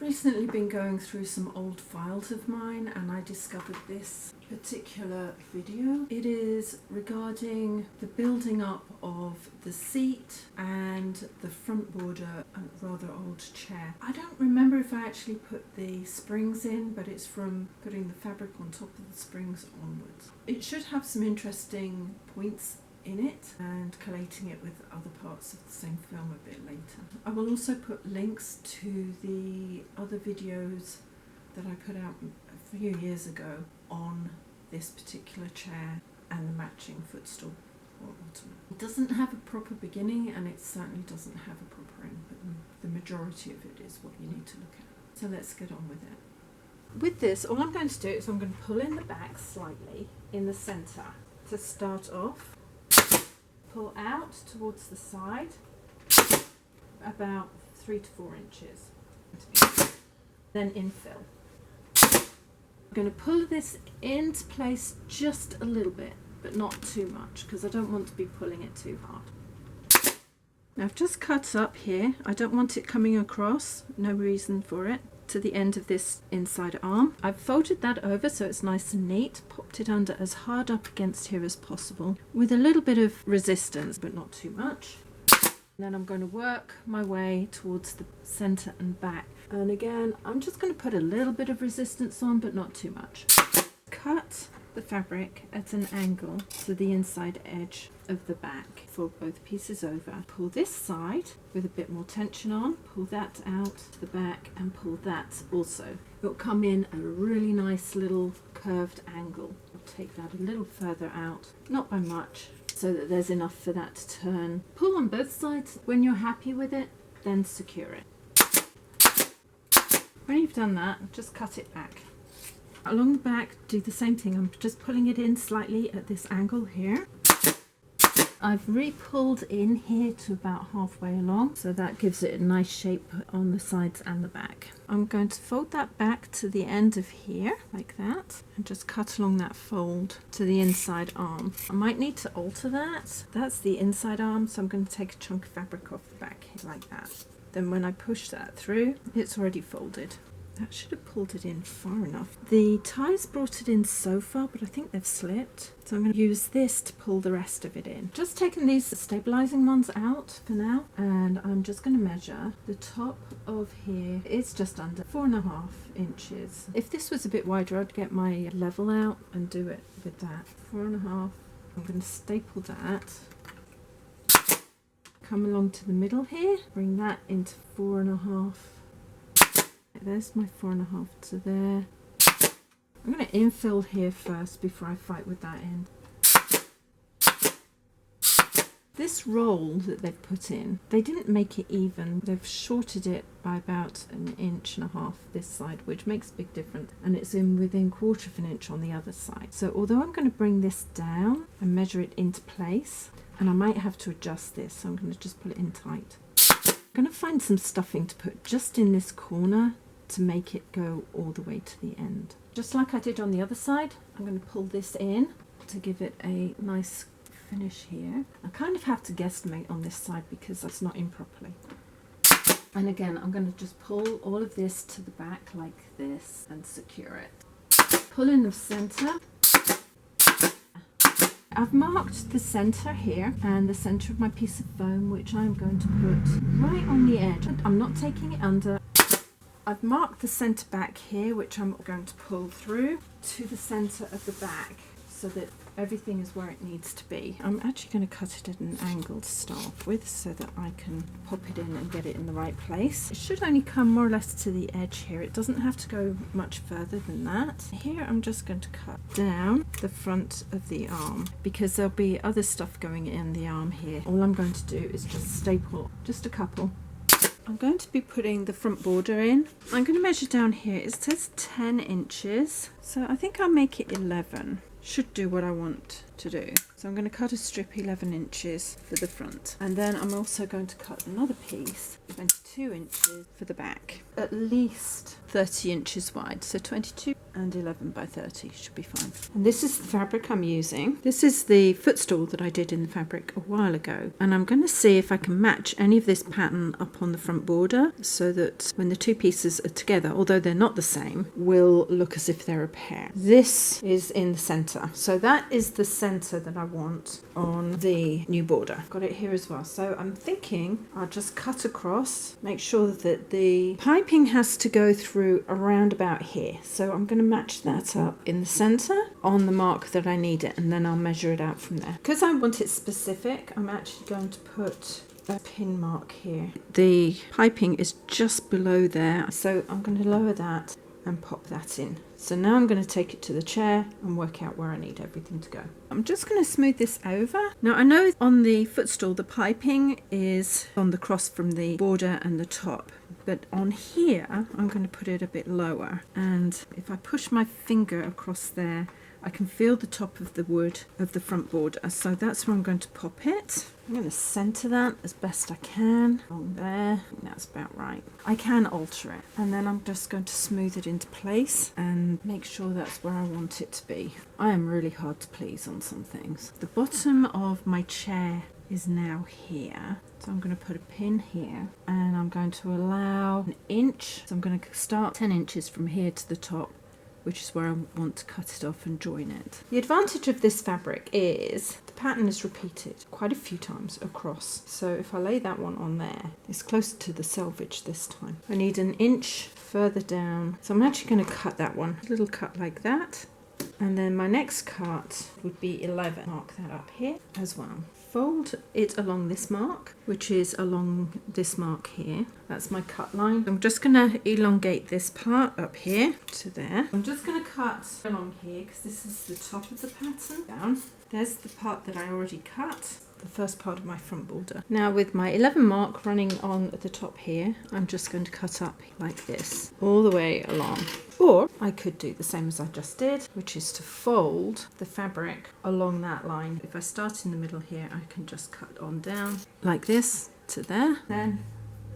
Recently been going through some old files of mine and I discovered this particular video. It is regarding the building up of the seat and the front border, a rather old chair. I don't remember if I actually put the springs in, but it's from putting the fabric on top of the springs onwards. It should have some interesting points in it and collating it with other parts of the same film a bit later. I will also put links to the other videos that I put out a few years ago on this particular chair and the matching footstool or ottoman. It doesn't have a proper beginning and it certainly doesn't have a proper end, but the majority of it is what you need to look at. So let's get on with it. With this, all I'm going to do is I'm going to pull in the back slightly in the centre to start off. Pull out towards the side about 3 to 4 inches. Then infill. I'm going to pull this into place just a little bit, but not too much because I don't want to be pulling it too hard. Now I've just cut up here. I don't want it coming across, no reason for it, to the end of this inside arm. I've folded that over so it's nice and neat, popped it under as hard up against here as possible with a little bit of resistance but not too much. And then I'm going to work my way towards the centre and back, and again I'm just going to put a little bit of resistance on but not too much. Cut the fabric at an angle to the inside edge of the back, fold both pieces over, pull this side with a bit more tension on, pull that out to the back and pull that also. It'll come in at a really nice little curved angle. I'll take that a little further out, not by much, so that there's enough for that to turn. Pull on both sides. When you're happy with it, then secure it. When you've done that, just cut it back. Along the back, do the same thing. I'm just pulling it in slightly at this angle here. I've re-pulled in here to about halfway along, so that gives it a nice shape on the sides and the back. I'm going to fold that back to the end of here, like that, and just cut along that fold to the inside arm. I might need to alter that. That's the inside arm, so I'm going to take a chunk of fabric off the back here, like that. Then when I push that through, it's already folded. That should have pulled it in far enough. The ties brought it in so far, but I think they've slipped. So I'm going to use this to pull the rest of it in. Just taking these stabilizing ones out for now, and I'm just going to measure the top of here. It's just under 4.5 inches. If this was a bit wider, I'd get my level out and do it with that. 4.5. I'm going to staple that. Come along to the middle here, bring that into 4.5. There's my 4.5 to there. I'm going to infill here first before I fight with that end. This roll that they've put in, they didn't make it even. They've shorted it by about 1.5 inches this side, which makes a big difference. And it's in within 1/4 of an inch on the other side. So although I'm going to bring this down and measure it into place, and I might have to adjust this, so I'm going to just pull it in tight. I'm going to find some stuffing to put just in this corner to make it go all the way to the end. Just like I did on the other side, I'm going to pull this in to give it a nice finish here. I kind of have to guesstimate on this side because that's not in properly. And again, I'm going to just pull all of this to the back like this and secure it. Pull in the center. I've marked the center here and the center of my piece of foam, which I'm going to put right on the edge. I'm not taking it under. I've marked the centre back here, which I'm going to pull through to the centre of the back so that everything is where it needs to be. I'm actually going to cut it at an angle to start off with so that I can pop it in and get it in the right place. It should only come more or less to the edge here. It doesn't have to go much further than that. Here I'm just going to cut down the front of the arm because there'll be other stuff going in the arm here. All I'm going to do is just staple just a couple. I'm going to be putting the front border in. I'm going to measure down here. It says 10 inches, so I think I'll make it 11. Should do what I want to do. So I'm going to cut a strip 11 inches for the front, and then I'm also going to cut another piece 22 inches for the back, at least 30 inches wide, so 22 and 11 by 30 should be fine. And this is the fabric I'm using. This is the footstool that I did in the fabric a while ago, and I'm going to see if I can match any of this pattern up on the front border so that when the two pieces are together, although they're not the same, will look as if they're a pair. This is in the center, so that is the center that I want on the new border. Got it here as well. So I'm thinking I'll just cut across, make sure that the piping has to go through around about here. So I'm going to match that up in the center on the mark that I need it, and then I'll measure it out from there. Because I want it specific, I'm actually going to put a pin mark here. The piping is just below there, so I'm going to lower that and pop that in. So now I'm going to take it to the chair and work out where I need everything to go. I'm just going to smooth this over. Now I know on the footstool the piping is on the cross from the border and the top, but on here I'm going to put it a bit lower, and if I push my finger across there I can feel the top of the wood of the front border, so that's where I'm going to pop it. I'm going to centre that as best I can along there. I think that's about right. I can alter it, and then I'm just going to smooth it into place and make sure that's where I want it to be. I am really hard to please on some things. The bottom of my chair is now here, so I'm going to put a pin here, and I'm going to allow an inch. So I'm going to start 10 inches from here to the top, which is where I want to cut it off and join it. The advantage of this fabric is the pattern is repeated quite a few times across. So if I lay that one on there, it's closer to the selvage this time. I need an inch further down. So I'm actually going to cut that one, a little cut like that. And then my next cut would be 11. Mark that up here as well. Fold it along this mark, which is along this mark here. That's my cut line. I'm just going to elongate this part up here to there. I'm just going to cut along here because this is the top of the pattern. Down. There's the part that I already cut, the first part of my front border. Now with my 11 mark running on the top here, I'm just going to cut up like this all the way along. Or I could do the same as I just did, which is to fold the fabric along that line. If I start in the middle here, I can just cut on down like this to there, then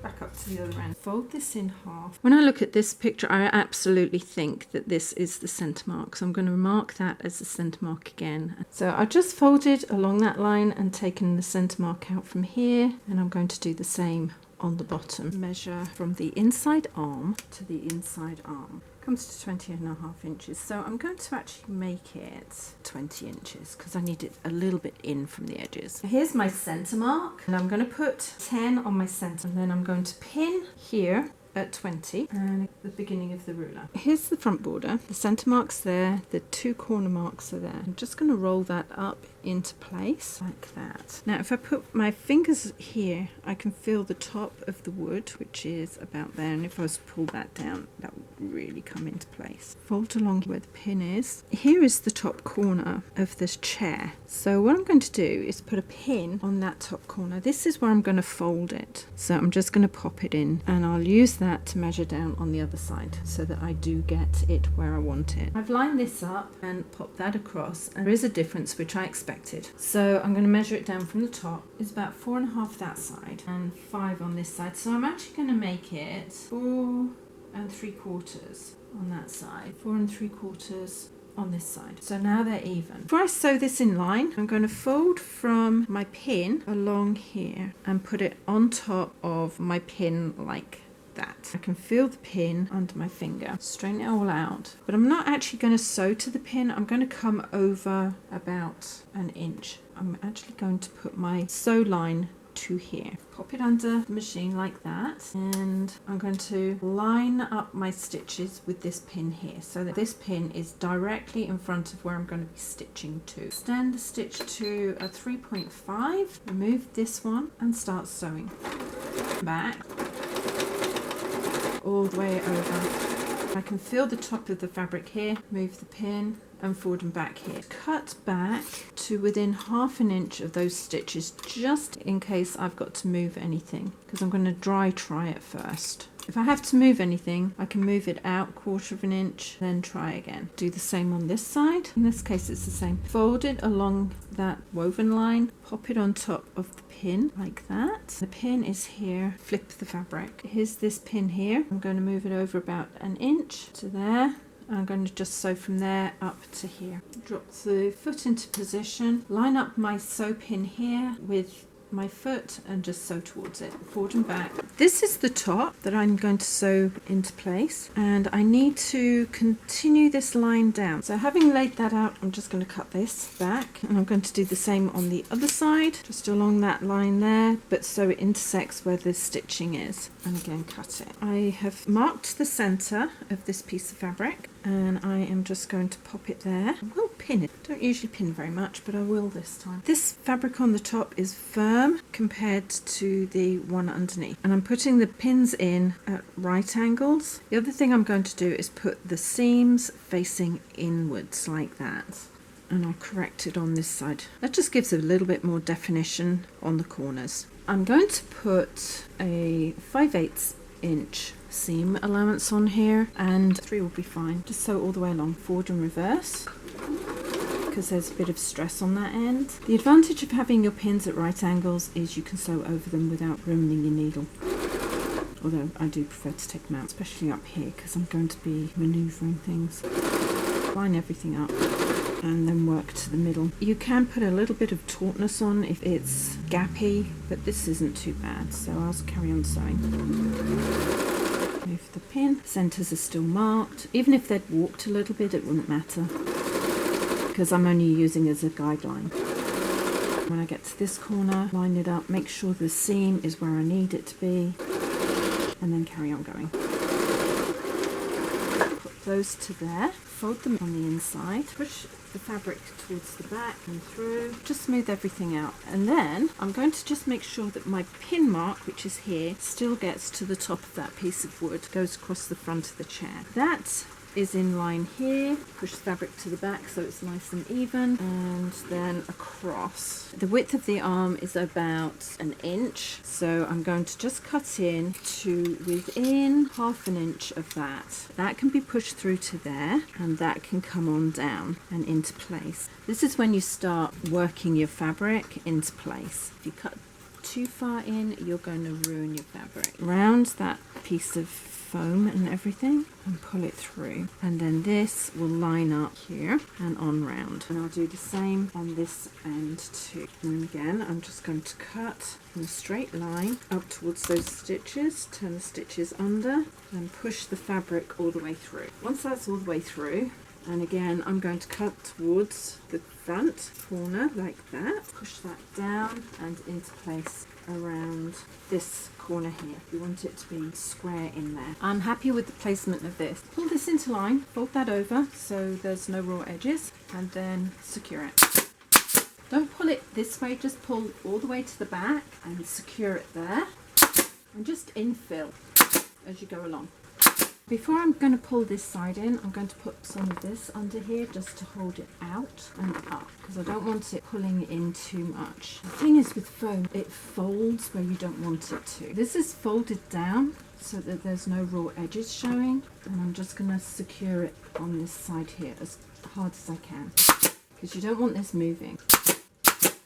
back up to the other end. Fold this in half. When I look at this picture, I absolutely think that this is the centre mark, so I'm going to mark that as the centre mark again. So I just folded along that line and taken the centre mark out from here, and I'm going to do the same on the bottom. Measure from the inside arm to the inside arm. Comes to 20.5 inches, so I'm going to actually make it 20 inches because I need it a little bit in from the edges. Here's my centre mark, and I'm going to put 10 on my centre, and then I'm going to pin here at 20 and the beginning of the ruler. Here's the front border, the centre mark's there, the two corner marks are there. I'm just going to roll that up into place like that. Now if I put my fingers here, I can feel the top of the wood, which is about there, and if I was to pull that down, that would really come into place. Fold along where the pin is. Here is the top corner of this chair, so what I'm going to do is put a pin on that top corner. This is where I'm going to fold it, so I'm just going to pop it in, and I'll use that to measure down on the other side so that I do get it where I want it. I've lined this up and popped that across, and there is a difference which I expected. So I'm going to measure it down from the top. It's about 4.5 that side and 5 on this side. So I'm actually going to make it 4 3/4 on that side, 4 3/4 on this side. So now they're even. Before I sew this in line, I'm going to fold from my pin along here and put it on top of my pin like that. I can feel the pin under my finger. Straighten it all out. But I'm not actually going to sew to the pin. I'm going to come over about an inch. I'm actually going to put my sew line to here. Pop it under the machine like that, and I'm going to line up my stitches with this pin here so that this pin is directly in front of where I'm going to be stitching to. Extend the stitch to a 3.5, remove this one and start sewing. Back all the way over. I can feel the top of the fabric here, move the pin and forward and back here. Cut back to within 1/2 inch of those stitches, just in case I've got to move anything, because I'm going to dry try it first. If I have to move anything, I can move it out 1/4 of an inch, then try again. Do the same on this side. In this case, it's the same. Fold it along that woven line, pop it on top of the pin like that. The pin is here. Flip the fabric. Here's this pin here. I'm going to move it over about an inch to there. I'm going to just sew from there up to here. Drop the foot into position, line up my sew pin here with my foot and just sew towards it, forward and back. This is the top that I'm going to sew into place, and I need to continue this line down. So having laid that out, I'm just going to cut this back, and I'm going to do the same on the other side, just along that line there, but so it intersects where the stitching is, and again cut it. I have marked the center of this piece of fabric, and I am just going to pop it there. I will pin it. Don't usually pin very much, but I will this time. This fabric on the top is firm compared to the one underneath, and I'm putting the pins in at right angles. The other thing I'm going to do is put the seams facing inwards like that, and I'll correct it on this side. That just gives a little bit more definition on the corners. I'm going to put a 5/8 inch seam allowance on here, and 3 will be fine. Just sew all the way along, forward and reverse, because there's a bit of stress on that end. The advantage of having your pins at right angles is you can sew over them without ruining your needle. Although I do prefer to take them out, especially up here, because I'm going to be manoeuvring things. Line everything up and then work to the middle. You can put a little bit of tautness on if it's gappy, but this isn't too bad, so I'll carry on sewing. Move the pin. Centers are still marked. Even if they'd walked a little bit, it wouldn't matter, because I'm only using as a guideline. When I get to this corner, line it up, make sure the seam is where I need it to be, and then carry on going. Put those to there, fold them on the inside, push the fabric towards the back and through, just smooth everything out. And then I'm going to just make sure that my pin mark, which is here, still gets to the top of that piece of wood, goes across the front of the chair. That is in line here. Push the fabric to the back so it's nice and even, and then across. The width of the arm is about an inch, so I'm going to just cut in to within 1/2 inch of that. That can be pushed through to there, and that can come on down and into place. This is when you start working your fabric into place. If you cut too far in, you're going to ruin your fabric. Round that piece of foam and everything and pull it through, and then this will line up here and on round, and I'll do the same on this end too. And again, I'm just going to cut in a straight line up towards those stitches, turn the stitches under, and push the fabric all the way through. Once that's all the way through, and again I'm going to cut towards the front corner like that, push that down and into place around this corner here. You want it to be square in there. I'm happy with the placement of this. Pull this into line, fold that over so there's no raw edges, and then secure it. Don't pull it this way, just pull all the way to the back and secure it there, and just infill as you go along. Before I'm going to pull this side in, I'm going to put some of this under here just to hold it out and up, because I don't want it pulling in too much. The thing is with foam, it folds where you don't want it to. This is folded down so that there's no raw edges showing, and I'm just going to secure it on this side here as hard as I can, because you don't want this moving.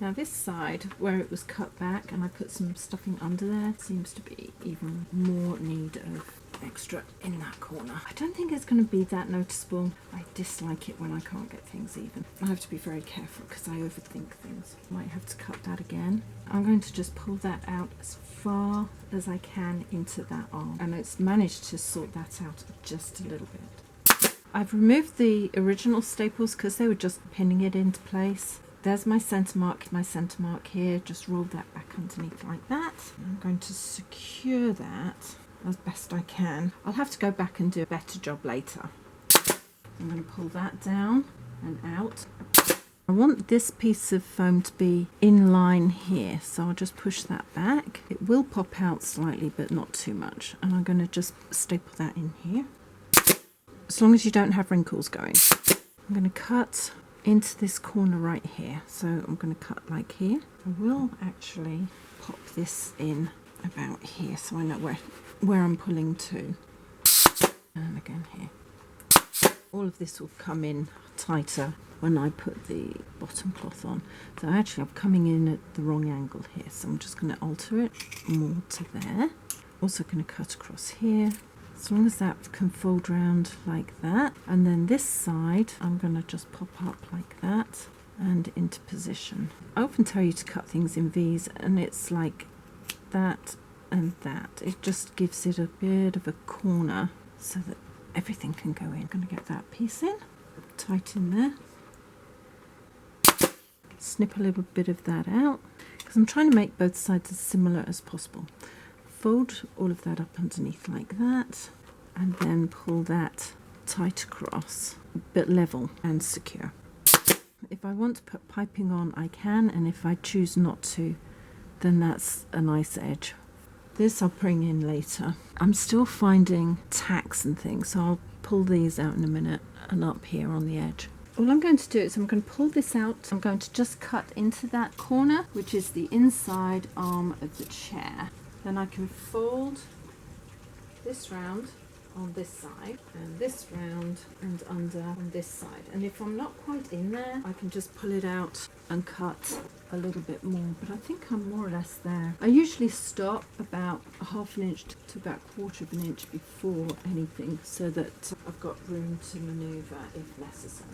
Now this side, where it was cut back and I put some stuffing under there, seems to be even more need of extra in that corner. I don't think it's going to be that noticeable. I dislike it when I can't get things even. I have to be very careful because I overthink things. Might have to cut that again. I'm going to just pull that out as far as I can into that arm, and it's managed to sort that out just a little bit. I've removed the original staples because they were just pinning it into place. There's my centre mark here. Just roll that back underneath like that. I'm going to secure that as best I can. I'll have to go back and do a better job later. I'm going to pull that down and out. I want this piece of foam to be in line here, so I'll just push that back. It will pop out slightly, but not too much. And I'm going to just staple that in here, as long as you don't have wrinkles going. I'm going to cut into this corner right here, so I'm going to cut like here. I will actually pop this in about here so I know where I'm pulling to. And again here. All of this will come in tighter when I put the bottom cloth on. So actually I'm coming in at the wrong angle here, so I'm just going to alter it more to there. Also going to cut across here, as long as that can fold round like that. And then this side I'm going to just pop up like that and into position. I often tell you to cut things in V's, and it's like that and that. It just gives it a bit of a corner so that everything can go in. I'm going to get that piece in, tight in there. Snip a little bit of that out because I'm trying to make both sides as similar as possible. Fold all of that up underneath like that, and then pull that tight across, but level and secure. If I want to put piping on, I can, and if I choose not to, then that's a nice edge. This I'll bring in later. I'm still finding tacks and things, so I'll pull these out in a minute and up here on the edge. All I'm going to do is I'm going to pull this out. I'm going to just cut into that corner, which is the inside arm of the chair. Then I can fold this round on this side and this round and under on this side. And if I'm not quite in there, I can just pull it out and cut a little bit more, but I think I'm more or less there. I usually stop about a half an inch to about a quarter of an inch before anything, so that I've got room to maneuver if necessary.